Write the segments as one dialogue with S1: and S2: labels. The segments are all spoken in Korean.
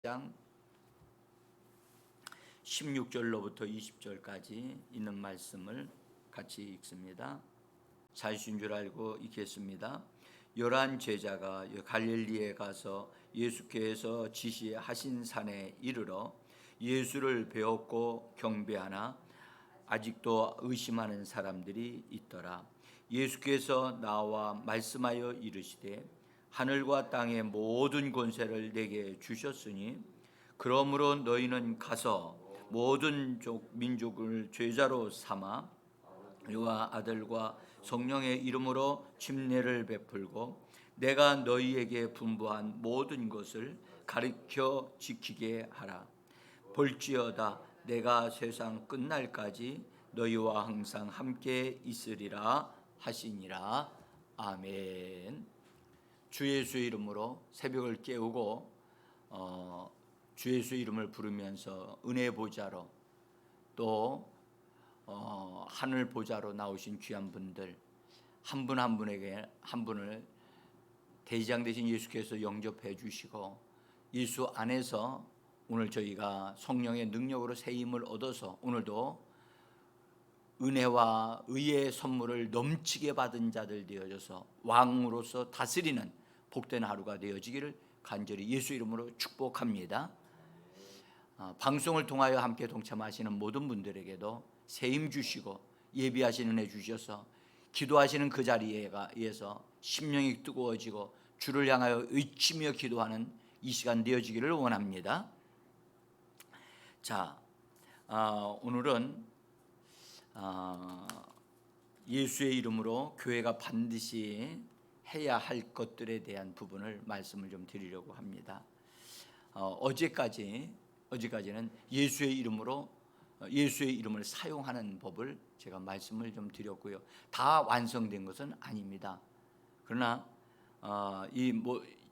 S1: 28장 16절로부터 20절까지 있는 말씀을 같이 읽습니다. 자신 줄 알고 읽겠습니다. 11 제자가 갈릴리에 가서 예수께서 지시하신 산에 이르러 예수를 배웠고 경배하나 아직도 의심하는 사람들이 있더라. 예수께서 나와 말씀하여 이르시되 하늘과 땅의 모든 권세를 내게 주셨으니 그러므로 너희는 가서 모든 민족을 제자로 삼아 이와 아들과 성령의 이름으로 침례를 베풀고 내가 너희에게 분부한 모든 것을 가르쳐 지키게 하라. 볼지어다 내가 세상 끝날까지 너희와 항상 함께 있으리라 하시니라. 아멘. 주 예수의 이름으로 새벽을 깨우고 주 예수의 이름을 부르면서 은혜 보좌로 또 하늘 보좌로 나오신 귀한 분들 한 분 한 분에게 한 분을 대지장 되신 예수께서 영접해 주시고 예수 안에서 오늘 저희가 성령의 능력으로 새 힘을 얻어서 오늘도 은혜와 의의 선물을 넘치게 받은 자들 되어져서 왕으로서 다스리는 복된 하루가 되어지기를 간절히 예수 이름으로 축복합니다. 방송을 통하여 함께 동참하시는 모든 분들에게도 새 힘 주시고 예비하시는 은혜 주셔서 기도하시는 그 자리에서 심령이 뜨거워지고 주를 향하여 외치며 기도하는 이 시간 되어지기를 원합니다. 자, 오늘은 예수의 이름으로 교회가 반드시 해야 할 것들에 대한 부분을 말씀을 좀 드리려고 합니다. 어제까지는 예수의 이름을 사용하는 법을 제가 말씀을 좀 드렸고요. 다 완성된 것은 아닙니다. 그러나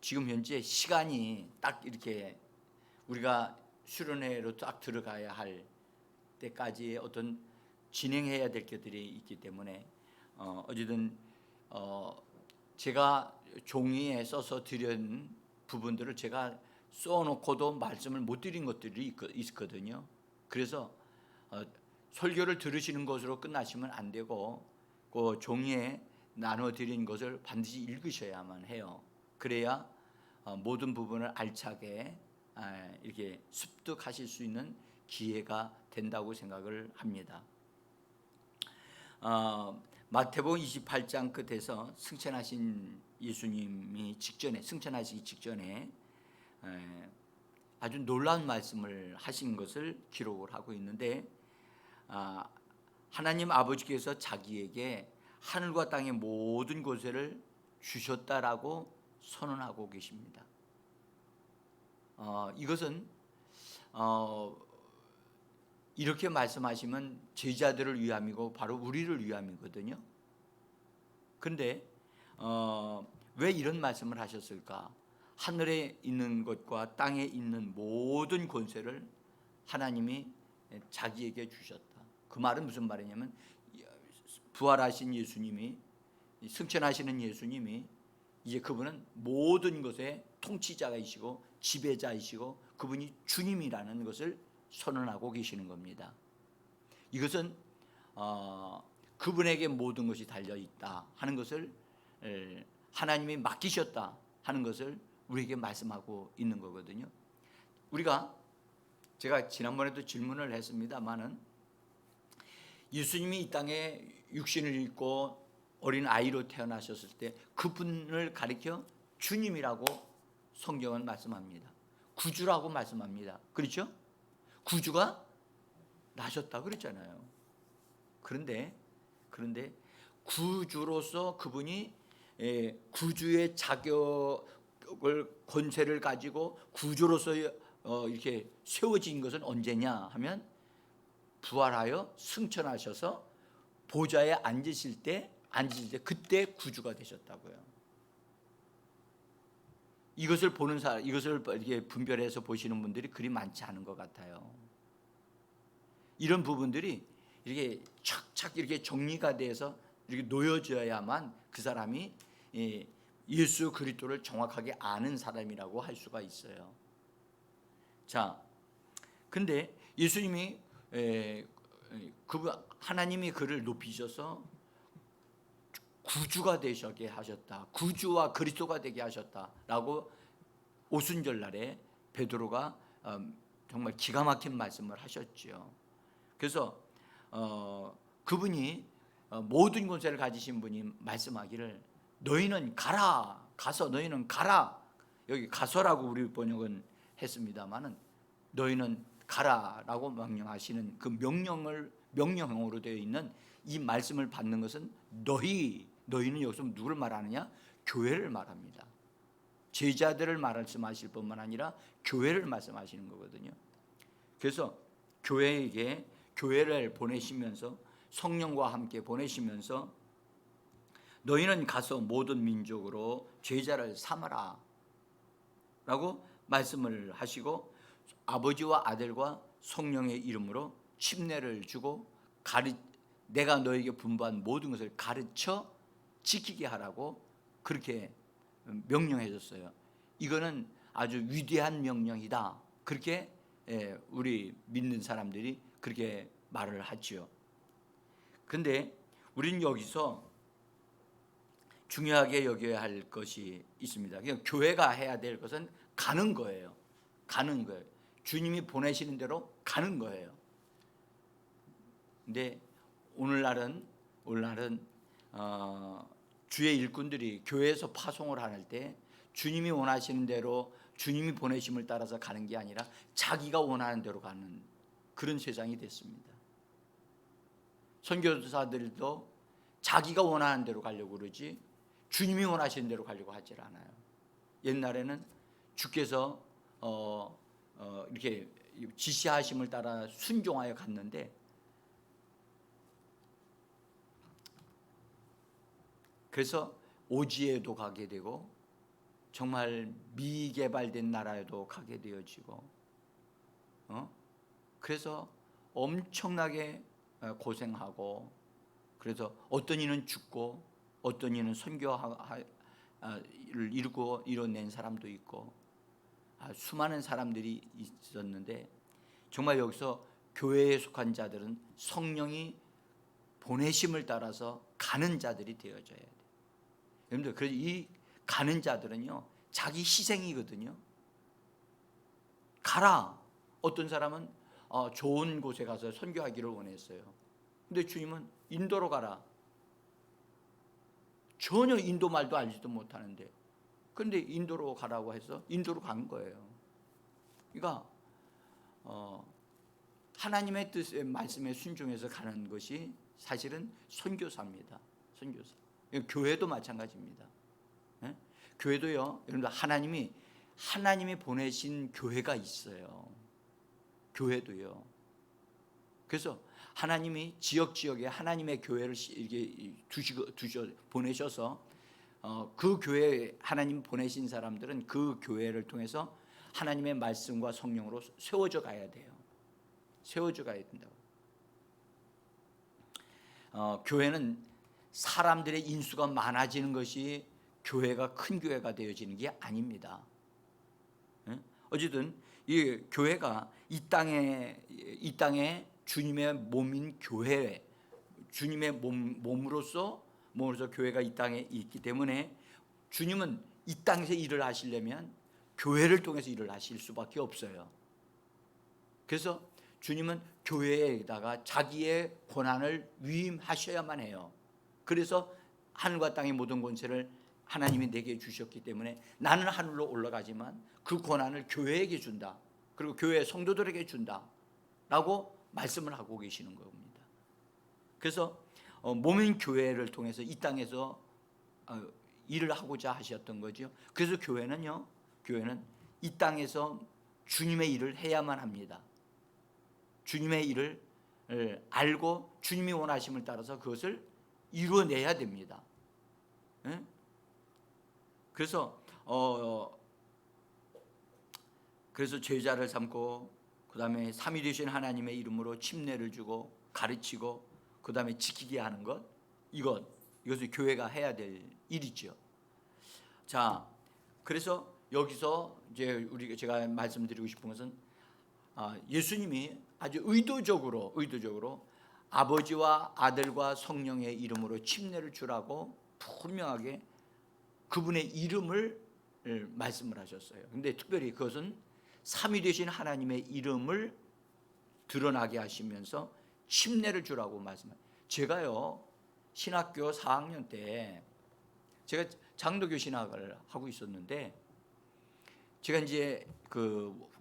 S1: 지금 현재 시간이 딱 이렇게 우리가 수련회로 딱 들어가야 할 때까지 어떤 진행해야 될 것들이 있기 때문에 어쨌든 제가 종이에 써서 드린 부분들을 제가 써놓고도 말씀을 못 드린 것들이 있거든요. 그래서 설교를 들으시는 것으로 끝나시면 안 되고 그 종이에 나눠 드린 것을 반드시 읽으셔야만 해요. 그래야 모든 부분을 알차게 이렇게 습득하실 수 있는 기회가 된다고 생각을 합니다. 마태복음 28장 끝에서 승천하신 예수님이 승천하시기 직전에 아주 놀라운 말씀을 하신 것을 기록을 하고 있는데 하나님 아버지께서 자기에게 하늘과 땅의 모든 권세를 주셨다라고 선언하고 계십니다. 이것은 이렇게 말씀하시면 제자들을 위함이고 바로 우리를 위함이거든요. 그런데 왜 이런 말씀을 하셨을까? 하늘에 있는 것과 땅에 있는 모든 권세를 하나님이 자기에게 주셨다. 그 말은 무슨 말이냐면 부활하신 예수님이 승천하시는 예수님이 이제 그분은 모든 것의 통치자이시고 지배자이시고 그분이 주님이라는 것을 선언하고 계시는 겁니다. 이것은 그분에게 모든 것이 달려있다 하는 것을 하나님이 맡기셨다 하는 것을 우리에게 말씀하고 있는 거거든요. 제가 지난번에도 질문을 했습니다마는 예수님이 이 땅에 육신을 입고 어린 아이로 태어나셨을 때 그분을 가리켜 주님이라고 성경은 말씀합니다. 구주라고 말씀합니다. 그렇죠? 구주가 나셨다 그랬잖아요. 그런데 구주로서 그분이 구주의 자격을 권세를 가지고 구주로서 이렇게 세워진 것은 언제냐 하면 부활하여 승천하셔서 보좌에 앉으실 때 그때 구주가 되셨다고요. 이것을 보는 사람, 이것을 이렇게 분별해서 보시는 분들이 그리 많지 않은 것 같아요. 이런 부분들이 이렇게 착착 이렇게 정리가 돼서 이렇게 놓여져야만 그 사람이 예수 그리스도를 정확하게 아는 사람이라고 할 수가 있어요. 자, 근데 예수님이 하나님이 그를 높이셔서 구주가 되시게 하셨다. 구주와 그리스도가 되게 하셨다라고 오순절 날에 베드로가 정말 기가 막힌 말씀을 하셨죠. 그래서 그분이 모든 권세를 가지신 분이 말씀하기를 너희는 가라. 가서 너희는 가라. 여기 가서라고 우리 번역은 했습니다마는 너희는 가라라고 명령하시는 그 명령형으로 되어 있는 이 말씀을 받는 것은 너희는 여기서 누구를 말하느냐? 교회를 말합니다. 제자들을 말씀하실 뿐만 아니라 교회를 말씀하시는 거거든요. 그래서 교회를 보내시면서 성령과 함께 보내시면서 너희는 가서 모든 민족으로 제자를 삼아라 라고 말씀을 하시고 아버지와 아들과 성령의 이름으로 침례를 주고 내가 너에게 분부한 모든 것을 가르쳐 지키게 하라고 그렇게 명령해 줬어요. 이거는 아주 위대한 명령이다. 그렇게 우리 믿는 사람들이 그렇게 말을 하죠. 근데 우리는 여기서 중요하게 여겨야 할 것이 있습니다. 그냥 교회가 해야 될 것은 가는 거예요. 가는 거예요. 주님이 보내시는 대로 가는 거예요. 근데 오늘날은 주의 일꾼들이 교회에서 파송을 할 때 주님이 원하시는 대로 주님이 보내심을 따라서 가는 게 아니라 자기가 원하는 대로 가는 그런 세상이 됐습니다. 선교사들도 자기가 원하는 대로 가려고 그러지 주님이 원하시는 대로 가려고 하질 않아요. 옛날에는 주께서 이렇게 지시하심을 따라 순종하여 갔는데 그래서 오지에도 가게 되고 정말 미개발된 나라에도 가게 되어지고 그래서 엄청나게 고생하고 그래서 어떤 이는 죽고 어떤 이는 선교를 이뤄낸 사람도 있고 수많은 사람들이 있었는데 정말 여기서 교회에 속한 자들은 성령이 보내심을 따라서 가는 자들이 되어져야 돼요. 여러분들 그래서 이 가는 자들은요 자기 희생이거든요. 가라. 어떤 사람은 좋은 곳에 가서 선교하기를 원했어요. 근데 주님은 인도로 가라. 전혀 인도 말도 알지도 못하는데 근데 인도로 가라고 해서 인도로 간 거예요. 그러니까 하나님의 뜻의 말씀에 순종해서 가는 것이 사실은 선교사입니다. 선교사. 교회도 마찬가지입니다. 교회도요. 여러분들 하나님이 보내신 교회가 있어요. 교회도요. 그래서 하나님이 지역에 하나님의 교회를 이렇게 보내셔서 그 교회에 하나님 보내신 사람들은 그 교회를 통해서 하나님의 말씀과 성령으로 세워져 가야 돼요. 세워져 가야 된다고. 교회는 사람들의 인수가 많아지는 것이 교회가 큰 교회가 되어지는 게 아닙니다. 어쨌든 이 교회가 이 땅에 주님의 몸인 교회, 주님의 몸으로서 교회가 이 땅에 있기 때문에 주님은 이 땅에서 일을 하시려면 교회를 통해서 일을 하실 수밖에 없어요. 그래서 주님은 교회에다가 자기의 권한을 위임하셔야만 해요. 그래서 하늘과 땅의 모든 권세를 하나님이 내게 주셨기 때문에 나는 하늘로 올라가지만 그 권한을 교회에게 준다. 그리고 교회 성도들에게 준다. 라고 말씀을 하고 계시는 겁니다. 그래서 몸인 교회를 통해서 이 땅에서 일을 하고자 하셨던 거죠. 그래서 교회는 이 땅에서 주님의 일을 해야만 합니다. 주님의 일을 알고 주님이 원하심을 따라서 그것을 이루어내야 됩니다. 그래서 제자를 삼고 그 다음에 삼위 되신 하나님의 이름으로 침례를 주고 가르치고 그 다음에 지키게 하는 것 이것을 교회가 해야 될 일이죠. 자, 그래서 여기서 이제 제가 말씀드리고 싶은 것은 예수님이 아주 의도적으로 아버지와 아들과 성령의 이름으로 침례를 주라고 분명하게 그분의 이름을 말씀을 하셨어요. 근데 특별히 그것은 삼위 되신 하나님의 이름을 드러나게 하시면서 침례를 주라고 말씀해요. 제가요 신학교 4학년 때 제가 장로교 신학을 하고 있었는데 제가 이제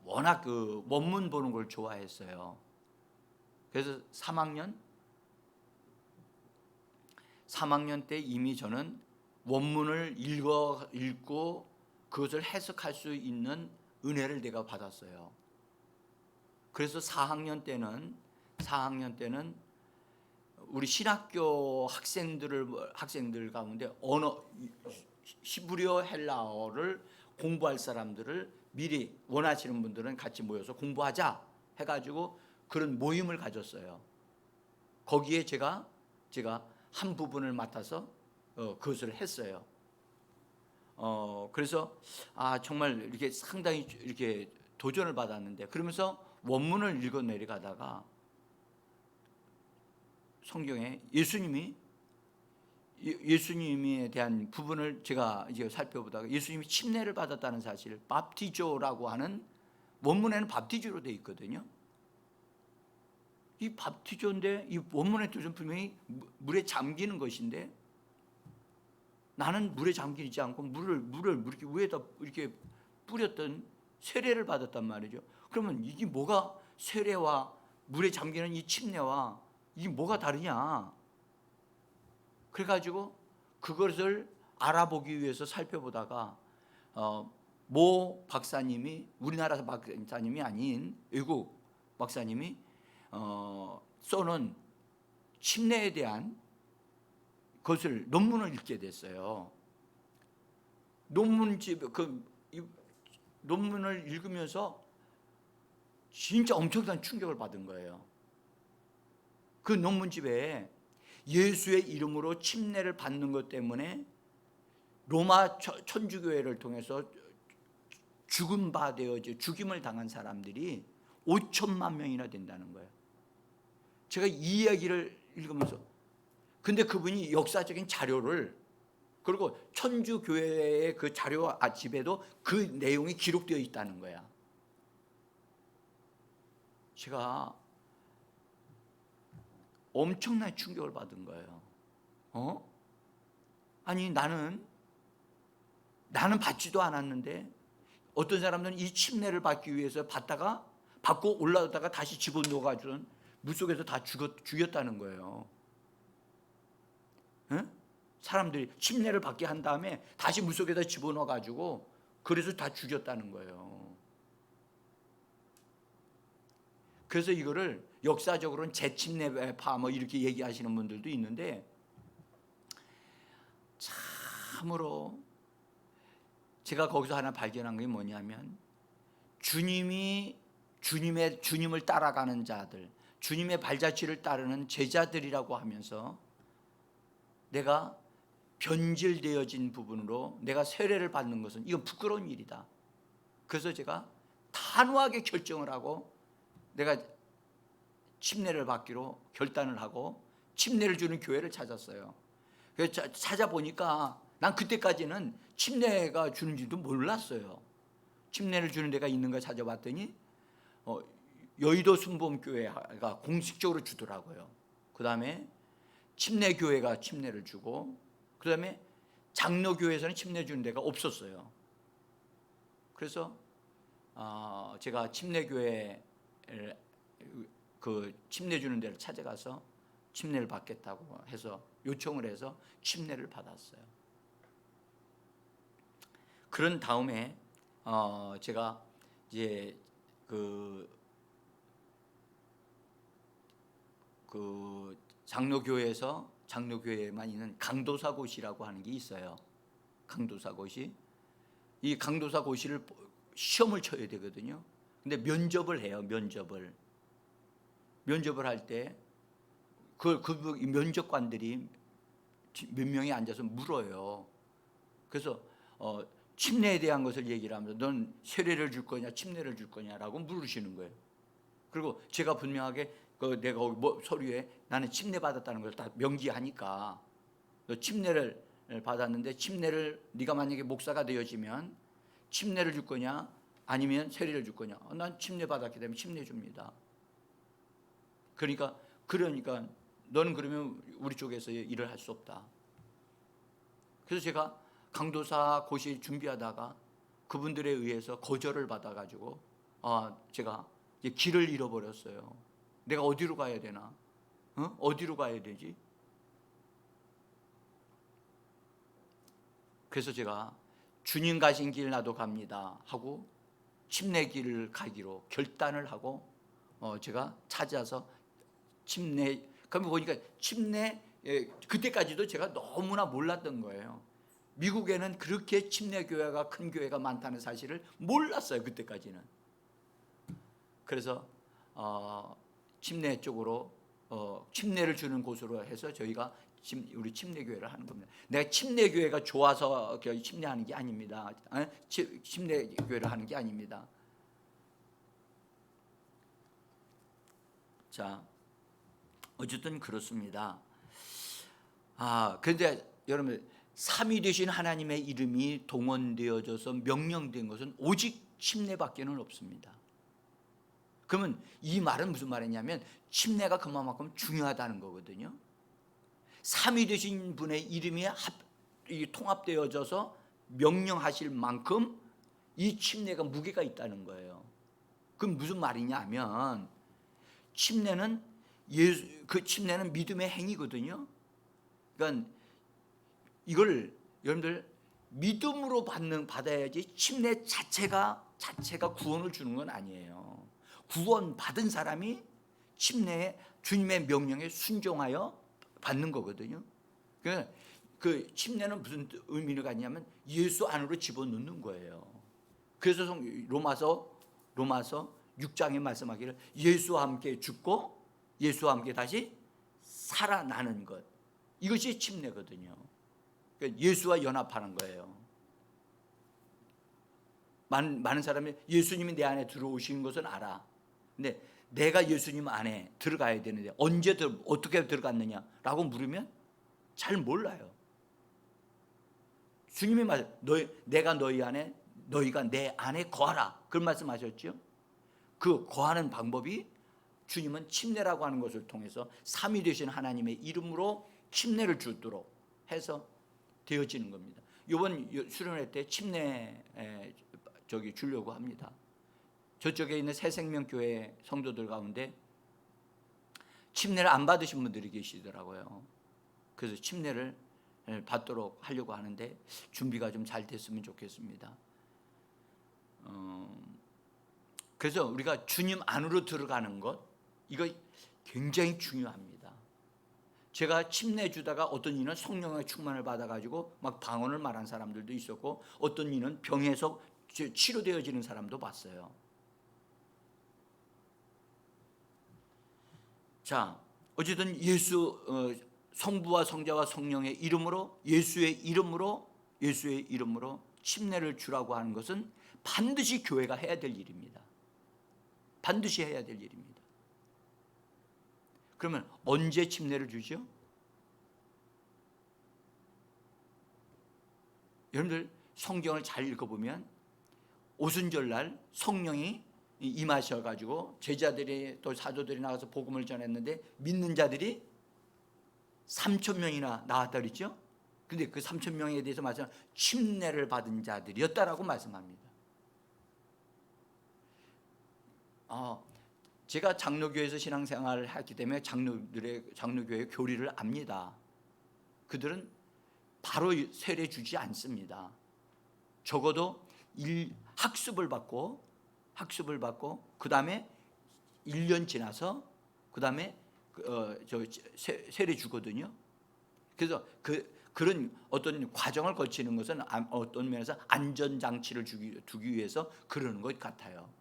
S1: 워낙 원문 보는 걸 좋아했어요. 그래서 3학년 때 이미 저는 원문을 읽고 그것을 해석할 수 있는 은혜를 내가 받았어요. 그래서 4학년 때는 우리 신학교 학생들 가운데 언어 히브리어 헬라어를 공부할 사람들을 미리 원하시는 분들은 같이 모여서 공부하자 해가지고 그런 모임을 가졌어요. 거기에 제가 한 부분을 맡아서 그것을 했어요. 그래서 정말 이렇게 상당히 이렇게 도전을 받았는데 그러면서 원문을 읽어 내려가다가 성경에 예수님에 대한 부분을 제가 이제 살펴보다가 예수님이 침례를 받았다는 사실, 밥티조라고 하는 원문에는 밥티조로 되어 있거든요. 이 밥티조인데 이 원문의 뜻은 분명히 물에 잠기는 것인데 나는 물에 잠기지 않고 물을 이렇게 위에다 이렇게 뿌렸던 세례를 받았단 말이죠. 그러면 이게 뭐가 세례와 물에 잠기는 이 침례와 이게 뭐가 다르냐? 그래가지고 그것을 알아보기 위해서 살펴보다가 모 박사님이 우리나라 박사님이 아닌 외국 박사님이 써놓은 침례에 대한 것을 논문을 읽게 됐어요. 논문을 읽으면서 진짜 엄청난 충격을 받은 거예요. 그 논문집에 예수의 이름으로 침례를 받는 것 때문에 로마 천주교회를 통해서 죽임을 당한 사람들이 5천만 명이나 된다는 거예요. 제가 이 이야기를 읽으면서 근데 그분이 역사적인 자료를 그리고 천주교회의 그 자료 집에도 그 내용이 기록되어 있다는 거야. 제가 엄청난 충격을 받은 거예요. 아니 나는 받지도 않았는데 어떤 사람들은 이 침례를 받기 위해서 받고 올라오다가 다시 집어넣어가지고 물속에서 다 죽였다는 거예요. 사람들이 침례를 받게 한 다음에 다시 물속에다 집어넣어가지고 그래서 다 죽였다는 거예요. 그래서 이거를 역사적으로는 재침례파 이렇게 얘기하시는 분들도 있는데 참으로 제가 거기서 하나 발견한 게 뭐냐면 주님을 따라가는 자들, 주님의 발자취를 따르는 제자들이라고 하면서 내가 변질되어진 부분으로 내가 세례를 받는 것은 이건 부끄러운 일이다. 그래서 제가 단호하게 결정을 하고 내가 침례를 받기로 결단을 하고 침례를 주는 교회를 찾았어요. 그래서 찾아보니까 난 그때까지는 침례가 주는지도 몰랐어요. 침례를 주는 데가 있는가 찾아봤더니 여의도 순복음교회가 공식적으로 주더라고요. 그 다음에 침례교회가 침례를 주고 그 다음에 장로교회에서는 침례 주는 데가 없었어요. 그래서 제가 침례교회 그 침례 주는 데를 찾아가서 침례를 받겠다고 해서 요청을 해서 침례를 받았어요. 그런 다음에 제가 이제 그 장로교회에만 있는 강도사고시라고 하는 게 있어요. 강도사고시. 이 강도사고시를 시험을 쳐야 되거든요. 근데 면접을 해요. 면접을 할 때 그 면접관들이 몇 명이 앉아서 물어요. 그래서 침례에 대한 것을 얘기를 하면서 넌 세례를 줄 거냐 침례를 줄 거냐라고 물으시는 거예요. 그리고 제가 분명하게 내가 뭐 서류에 나는 침례 받았다는 걸 다 명기하니까, 너 침례를 받았는데 침례를 네가 만약에 목사가 되어지면 침례를 줄 거냐 아니면 세례를 줄 거냐? 난 침례 받았기 때문에 침례 줍니다. 그러니까 너는 그러면 우리 쪽에서 일을 할 수 없다. 그래서 제가 강도사 고시 준비하다가 그분들에 의해서 거절을 받아가지고 제가 이제 길을 잃어버렸어요. 내가 어디로 가야 되나? 어디로 가야 되지? 그래서 제가 주님 가신 길 나도 갑니다 하고 침례 길을 가기로 결단을 하고 제가 찾아서 그러면 보니까 그때까지도 제가 너무나 몰랐던 거예요. 미국에는 그렇게 침례교회가 큰 교회가 많다는 사실을 몰랐어요. 그때까지는. 그래서 침례 쪽으로 침례를 주는 곳으로 해서 저희가 우리 침례교회를 하는 겁니다. 내가 침례교회가 좋아서 침례하는 게 아닙니다. 침례교회를 하는 게 아닙니다. 자, 어쨌든 그렇습니다. 그런데 여러분, 삼위 되신 하나님의 이름이 동원되어져서 명령된 것은 오직 침례밖에는 없습니다. 그러면 이 말은 무슨 말이냐면 침례가 그만큼 중요하다는 거거든요. 삼위 되신 분의 이름이 통합되어져서 명령하실 만큼 이 침례가 무게가 있다는 거예요. 그럼 무슨 말이냐면 침례는 믿음의 행위거든요. 그러니까 이걸 여러분들 믿음으로 받아야지 침례 자체가 구원을 주는 건 아니에요. 구원 받은 사람이 침례에 주님의 명령에 순종하여 받는 거거든요. 그 침례는 무슨 의미를 갖냐면 예수 안으로 집어넣는 거예요. 그래서 로마서 6장에 말씀하기를 예수와 함께 죽고 예수와 함께 다시 살아나는 것, 이것이 침례거든요. 그러니까 예수와 연합하는 거예요. 많은 사람이 예수님이 내 안에 들어오신 것은 알아. 근데 내가 예수님 안에 들어가야 되는데 어떻게 들어갔느냐라고 물으면 잘 몰라요. 주님이 내가 너희 안에 너희가 내 안에 거하라, 그런 말씀하셨죠. 그 거하는 방법이 주님은 침례라고 하는 것을 통해서 삼위 되신 하나님의 이름으로 침례를 주도록 해서 되어지는 겁니다. 이번 수련회 때 침례 주려고 합니다. 저쪽에 있는 새생명교회 성도들 가운데 침례를 안 받으신 분들이 계시더라고요. 그래서 침례를 받도록 하려고 하는데 준비가 좀 잘 됐으면 좋겠습니다. 그래서 우리가 주님 안으로 들어가는 것, 이거 굉장히 중요합니다. 제가 침례 주다가 어떤 이는 성령의 충만을 받아가지고 막 방언을 말한 사람들도 있었고, 어떤 이는 병에서 치료되어지는 사람도 봤어요. 자, 어쨌든 성부와 성자와 성령의 이름으로 예수의 이름으로 침례를 주라고 하는 것은 반드시 교회가 해야 될 일입니다. 반드시 해야 될 일입니다. 그러면 언제 침례를 주죠? 여러분들 성경을 잘 읽어보면 오순절날 성령이 임하셔가지고 제자들이 또 사도들이 나가서 복음을 전했는데 믿는 자들이 3,000명이나 나왔다 그랬죠. 근데 그 3,000명에 대해서 말씀 침례를 받은 자들이었다라고 말씀합니다. 제가 장로교회에서 신앙생활을 했기 때문에 장로교회 교리를 압니다. 그들은 바로 세례 주지 않습니다. 적어도 학습을 받고 그 다음에 1년 지나서 그 다음에 세례 주거든요. 그래서 그런 어떤 과정을 거치는 것은 어떤 면에서 안전장치를 두기 위해서 그러는 것 같아요.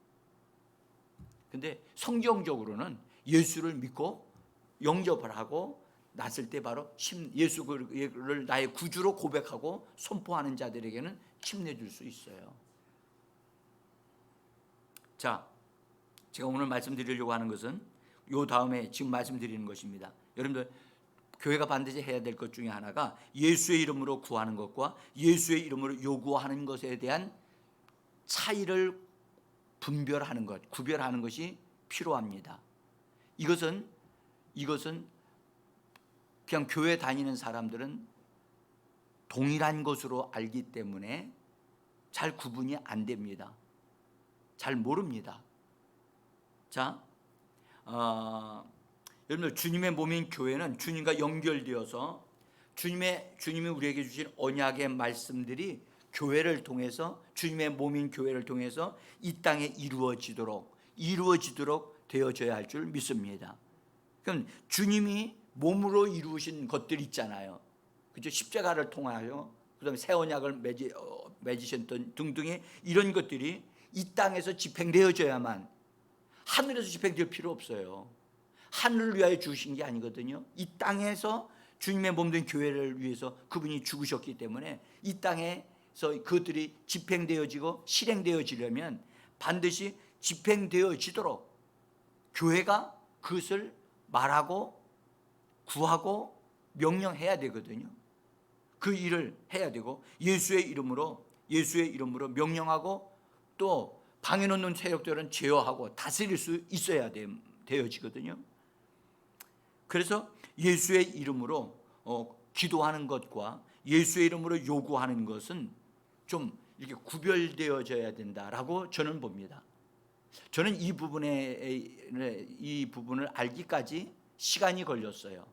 S1: 근데 성경적으로는 예수를 믿고 영접을 하고 났을 때 바로 예수를 나의 구주로 고백하고 선포하는 자들에게는 침례 줄 수 있어요. 자, 제가 오늘 말씀드리려고 하는 것은 요 다음에 지금 말씀드리는 것입니다. 여러분들 교회가 반드시 해야 될 것 중에 하나가 예수의 이름으로 구하는 것과 예수의 이름으로 요구하는 것에 대한 차이를 분별하는 것, 구별하는 것이 필요합니다. 이것은 그냥 교회 다니는 사람들은 동일한 것으로 알기 때문에 잘 구분이 안 됩니다. 잘 모릅니다. 자, 여러분들 주님의 몸인 교회는 주님과 연결되어서 주님이 우리에게 주신 언약의 말씀들이 교회를 통해서 주님의 몸인 교회를 통해서 이 땅에 이루어지도록 되어져야 할 줄 믿습니다. 그럼 주님이 몸으로 이루신 것들 있잖아요. 그죠? 십자가를 통하여 그다음에 새 언약을 맺으셨던 등등의 이런 것들이 이 땅에서 집행되어져야만, 하늘에서 집행될 필요 없어요. 하늘을 위하여 주신 게 아니거든요. 이 땅에서 주님의 몸된 교회를 위해서 그분이 죽으셨기 때문에 이 땅에서 그것들이 집행되어지고 실행되어지려면 반드시 집행되어지도록 교회가 그것을 말하고 구하고 명령해야 되거든요. 그 일을 해야 되고 예수의 이름으로 명령하고 또 방해 놓는 세력들은 제어하고 다스릴 수 있어야 되어지거든요. 그래서 예수의 이름으로 기도하는 것과 예수의 이름으로 요구하는 것은 좀 이렇게 구별되어져야 된다라고 저는 봅니다. 저는 이 부분을 알기까지 시간이 걸렸어요.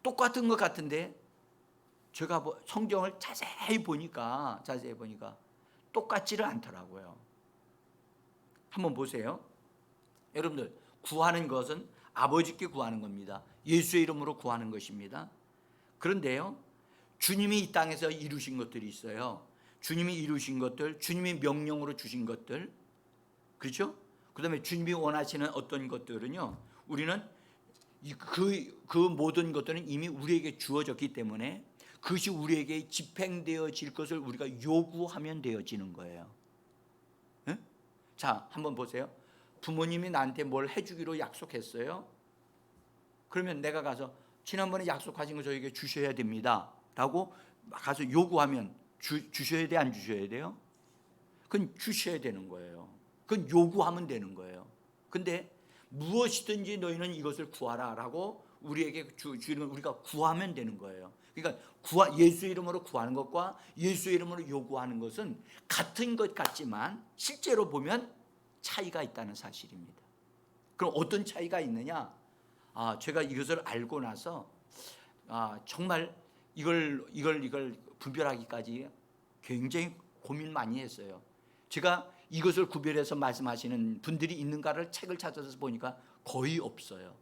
S1: 똑같은 것 같은데 제가 성경을 자세히 보니까 똑같지를 않더라고요. 한번 보세요. 여러분들 구하는 것은 아버지께 구하는 겁니다. 예수의 이름으로 구하는 것입니다. 그런데요, 주님이 이 땅에서 이루신 것들이 있어요. 주님이 이루신 것들, 주님이 명령으로 주신 것들, 그렇죠? 그 다음에 주님이 원하시는 어떤 것들은요, 우리는 그 모든 것들은 이미 우리에게 주어졌기 때문에 그것이 우리에게 집행되어질 것을 우리가 요구하면 되어지는 거예요. 네? 자, 한번 보세요. 부모님이 나한테 뭘 해주기로 약속했어요. 그러면 내가 가서 지난번에 약속하신 거 저에게 주셔야 됩니다 라고 가서 요구하면 주셔야 돼, 안 주셔야 돼요? 그건 주셔야 되는 거예요. 그건 요구하면 되는 거예요. 근데 무엇이든지 너희는 이것을 구하라 라고 우리에게 주는, 우리가 구하면 되는 거예요. 그러니까 예수 이름으로 구하는 것과 예수 이름으로 요구하는 것은 같은 것 같지만 실제로 보면 차이가 있다는 사실입니다. 그럼 어떤 차이가 있느냐? 제가 이것을 알고 나서 정말 이걸 분별하기까지 굉장히 고민 많이 했어요. 제가 이것을 구별해서 말씀하시는 분들이 있는가를 책을 찾아서 보니까 거의 없어요.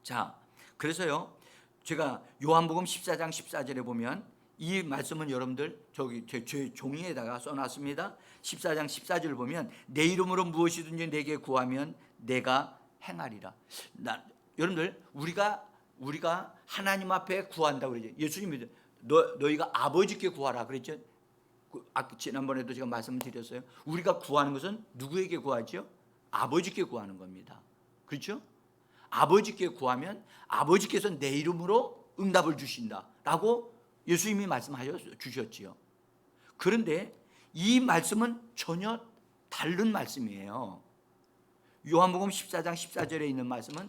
S1: 자, 그래서요, 제가 요한복음 14장 14절에 보면 이 말씀은 여러분들 저기 제 종이에다가 써놨습니다. 14장 14절을 보면 내 이름으로 무엇이든지 내게 구하면 내가 행하리라. 여러분들 우리가 하나님 앞에 구한다고 그러죠. 예수님이 너희가 아버지께 구하라 그랬죠. 지난번에도 제가 말씀드렸어요. 우리가 구하는 것은 누구에게 구하죠? 아버지께 구하는 겁니다. 그렇죠? 아버지께 구하면 아버지께서 내 이름으로 응답을 주신다라고 예수님이 말씀하여 주셨지요. 그런데 이 말씀은 전혀 다른 말씀이에요. 요한복음 14장 14절에 있는 말씀은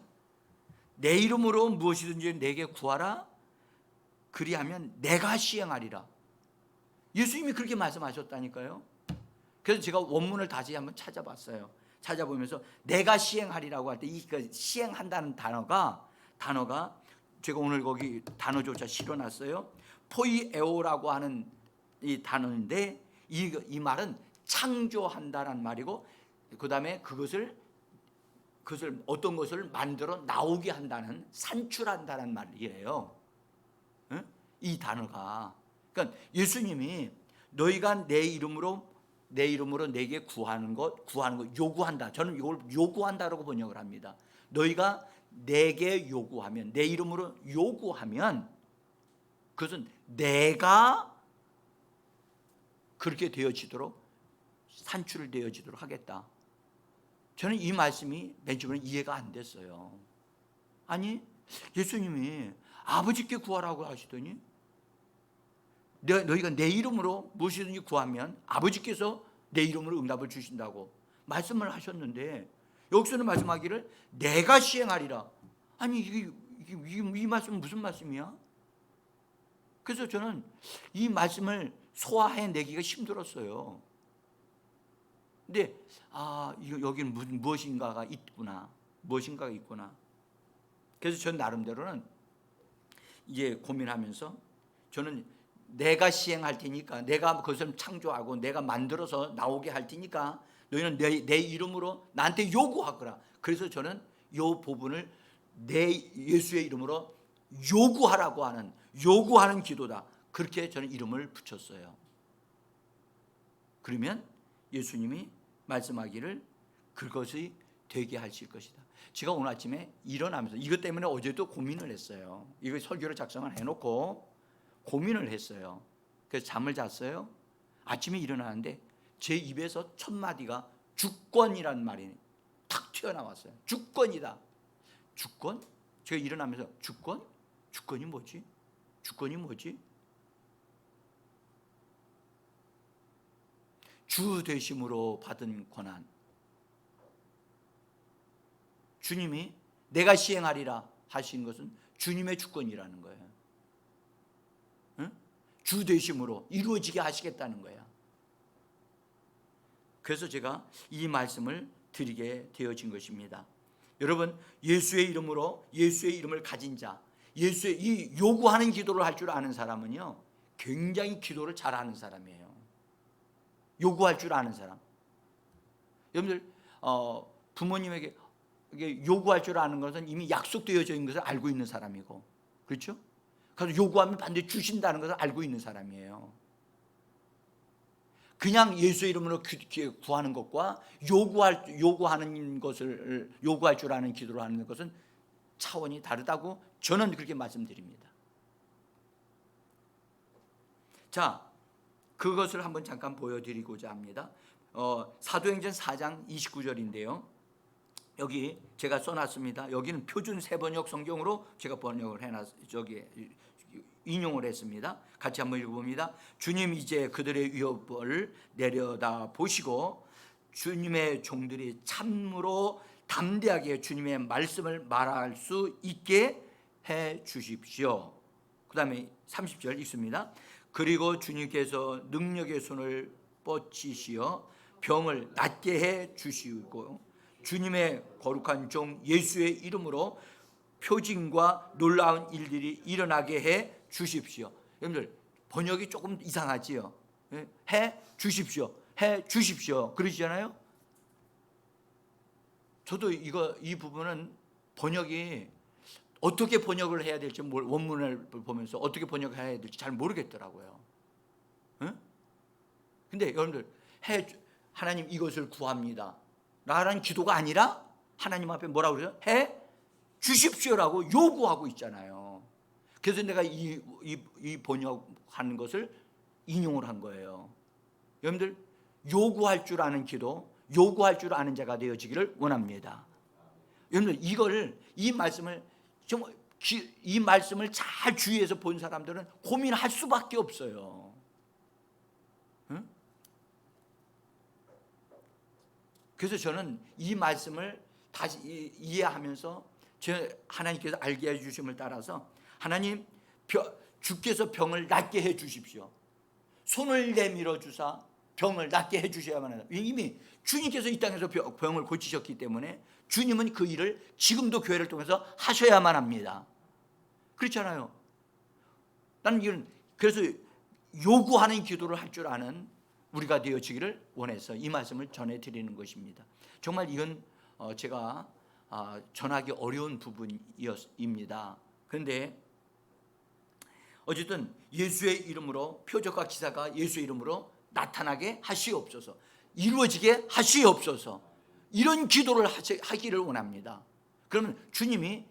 S1: 내 이름으로 무엇이든지 내게 구하라 그리하면 내가 시행하리라. 예수님이 그렇게 말씀하셨다니까요. 그래서 제가 원문을 다시 한번 찾아봤어요. 찾아보면서 내가 시행하리라고 할 때 이 시행한다는 단어가 제가 오늘 거기 단어조차 실어놨어요. 포이에오라고 하는 이 단어인데 이 말은 창조한다는 말이고 그 다음에 그것을 어떤 것을 만들어 나오게 한다는, 산출한다는 말이에요. 이 단어가. 그러니까 예수님이 너희가 내 이름으로 내게 구하는 것 요구한다. 저는 이걸 요구한다라고 번역을 합니다. 너희가 내게 요구하면, 내 이름으로 요구하면 그것은 내가 그렇게 되어지도록 산출되어지도록 하겠다. 저는 이 말씀이 맨 처음에 이해가 안 됐어요. 아니 예수님이 아버지께 구하라고 하시더니 너희가 내 이름으로 무엇이든지 구하면 아버지께서 내 이름으로 응답을 주신다고 말씀을 하셨는데, 여기서는 말씀하기를 내가 시행하리라. 아니 이 말씀은 무슨 말씀이야? 그래서 저는 이 말씀을 소화해내기가 힘들었어요. 근데 여기는 무엇인가가 있구나. 무엇인가가 있구나. 그래서 전 나름대로는 이제 고민하면서 저는 내가 시행할 테니까, 내가 그것을 창조하고 내가 만들어서 나오게 할 테니까 너희는 내 이름으로 나한테 요구하거라. 그래서 저는 이 부분을 내 예수의 이름으로 요구하는 기도다. 그렇게 저는 이름을 붙였어요. 그러면 예수님이 말씀하기를 그것이 되게 하실 것이다. 제가 오늘 아침에 일어나면서 이것 때문에 어제도 고민을 했어요. 이거 설교를 작성을 해놓고 고민을 했어요. 그래서 잠을 잤어요. 아침에 일어나는데 제 입에서 첫 마디가 주권이란 말이 탁 튀어나왔어요. 주권이다. 주권? 제가 일어나면서 주권? 주권이 뭐지? 주권이 뭐지? 주 되심으로 받은 권한. 주님이 내가 시행하리라 하신 것은 주님의 주권이라는 거예요. 응? 주 되심으로 이루어지게 하시겠다는 거야. 그래서 제가 이 말씀을 드리게 되어진 것입니다. 여러분, 예수의 이름으로 예수의 이름을 가진 자, 예수의 이 요구하는 기도를 할 줄 아는 사람은요, 굉장히 기도를 잘하는 사람이에요. 요구할 줄 아는 사람. 여러분들 부모님에게 요구할 줄 아는 것은 이미 약속되어져 있는 것을 알고 있는 사람이고, 그렇죠? 그래서 요구하면 반드시 주신다는 것을 알고 있는 사람이에요. 그냥 예수의 이름으로 구하는 것과 요구하는 것을 요구할 줄 아는 기도를 하는 것은 차원이 다르다고 저는 그렇게 말씀드립니다. 자, 그것을 한번 잠깐 보여드리고자 합니다. 사도행전 4장 29절인데요. 여기 제가 써놨습니다. 여기는 표준 세번역 성경으로 제가 번역을 인용을 했습니다. 같이 한번 읽어봅니다. 주님 이제 그들의 위협을 내려다 보시고 주님의 종들이 참으로 담대하게 주님의 말씀을 말할 수 있게 해 주십시오. 그 다음에 30절 읽습니다. 그리고 주님께서 능력의 손을 뻗치시어 병을 낫게 해 주시고 주님의 거룩한 종 예수의 이름으로 표징과 놀라운 일들이 일어나게 해 주십시오. 여러분들 번역이 조금 이상하지요? 해 주십시오. 해 주십시오. 그러시잖아요? 저도 이 부분은 번역이 어떻게 번역을 해야 될지 원문을 보면서 어떻게 번역을 해야 될지 잘 모르겠더라고요. 근데 여러분들 하나님 이것을 구합니다 라는 기도가 아니라 하나님 앞에 뭐라고 그래요? 해 주십시오라고 요구하고 있잖아요. 그래서 내가 이 번역하는 것을 인용을 한 거예요. 여러분들 요구할 줄 아는 기도, 요구할 줄 아는 자가 되어지기를 원합니다. 여러분들 이 말씀을 잘 주의해서 본 사람들은 고민할 수밖에 없어요. 응? 그래서 저는 이 말씀을 다시 이해하면서 하나님께서 알게 해주심을 따라서 하나님 주께서 병을 낫게 해 주십시오. 손을 내밀어 주사 병을 낫게 해 주셔야만 합니다. 이미 주님께서 이 땅에서 병을 고치셨기 때문에 주님은 그 일을 지금도 교회를 통해서 하셔야만 합니다. 그렇잖아요. 나는 그래서 요구하는 기도를 할 줄 아는 우리가 되어지기를 원해서 이 말씀을 전해드리는 것입니다. 정말 이건 제가 전하기 어려운 부분입니다. 그런데 어쨌든 예수의 이름으로 표적과 기사가 예수의 이름으로 나타나게 하시옵소서, 이루어지게 하시옵소서, 이런 기도를 하기를 원합니다. 그러면 주님이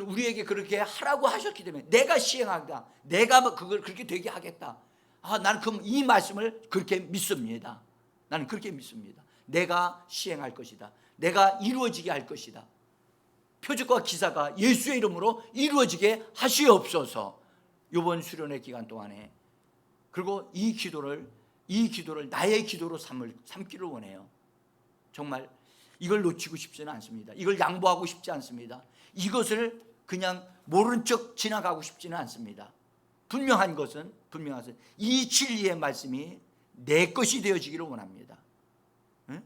S1: 우리에게 그렇게 하라고 하셨기 때문에 내가 시행하겠다, 내가 그걸 그렇게 되게 하겠다 나는 그럼 이 말씀을 그렇게 믿습니다. 나는 그렇게 믿습니다. 내가 시행할 것이다. 내가 이루어지게 할 것이다. 표적과 기사가 예수의 이름으로 이루어지게 하시옵소서. 이번 수련회 기간 동안에, 그리고 이 기도를 나의 기도로 삼기를 원해요. 정말 이걸 놓치고 싶지는 않습니다. 이걸 양보하고 싶지 않습니다. 이것을 그냥 모른 척 지나가고 싶지는 않습니다. 분명한 것은 이 진리의 말씀이 내 것이 되어지기를 원합니다. 응?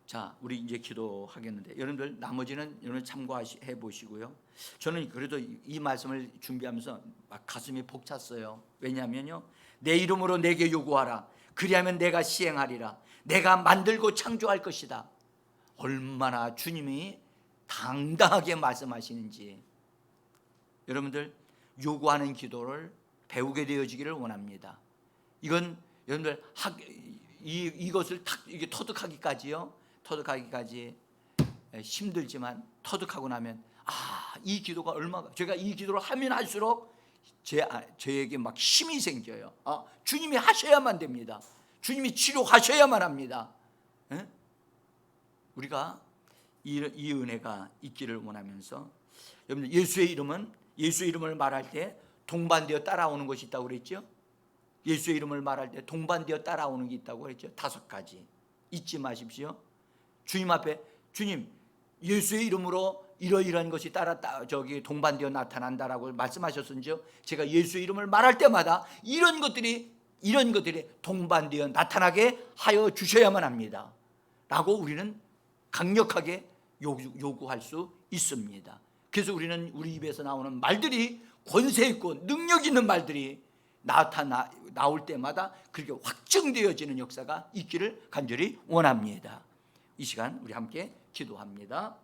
S1: 자, 우리 이제 기도하겠는데 여러분들 나머지는 여러분 참고해 보시고요. 저는 그래도 이 말씀을 준비하면서 막 가슴이 벅찼어요. 왜냐하면요, 내 이름으로 내게 요구하라. 그리하면 내가 시행하리라. 내가 만들고 창조할 것이다. 얼마나 주님이 당당하게 말씀하시는지 여러분들 요구하는 기도를 배우게 되어지기를 원합니다. 이건 여러분들 이것을 이게 터득하기까지 힘들지만 터득하고 나면 이 기도가 얼마가, 제가 이 기도를 하면 할수록 저에게 막 힘이 생겨요. 주님이 하셔야만 됩니다. 주님이 치료하셔야만 합니다. 에? 우리가 이 은혜가 있기를 원하면서, 여러분들 예수의 이름을 말할 때 동반되어 따라오는 것이 있다고 그랬죠. 예수의 이름을 말할 때 동반되어 따라오는 게 있다고 그랬죠. 5가지 잊지 마십시오. 주님 앞에, 주님 예수의 이름으로 이러이러한 것이 동반되어 나타난다라고 말씀하셨은지요. 제가 예수의 이름을 말할 때마다 이런 것들이 동반되어 나타나게 하여 주셔야만 합니다 라고 우리는 강력하게 요구할 수 있습니다. 그래서 우리는 우리 입에서 나오는 말들이 권세 있고 능력 있는 말들이 나올 때마다 그렇게 확증되어지는 역사가 있기를 간절히 원합니다. 이 시간 우리 함께 기도합니다.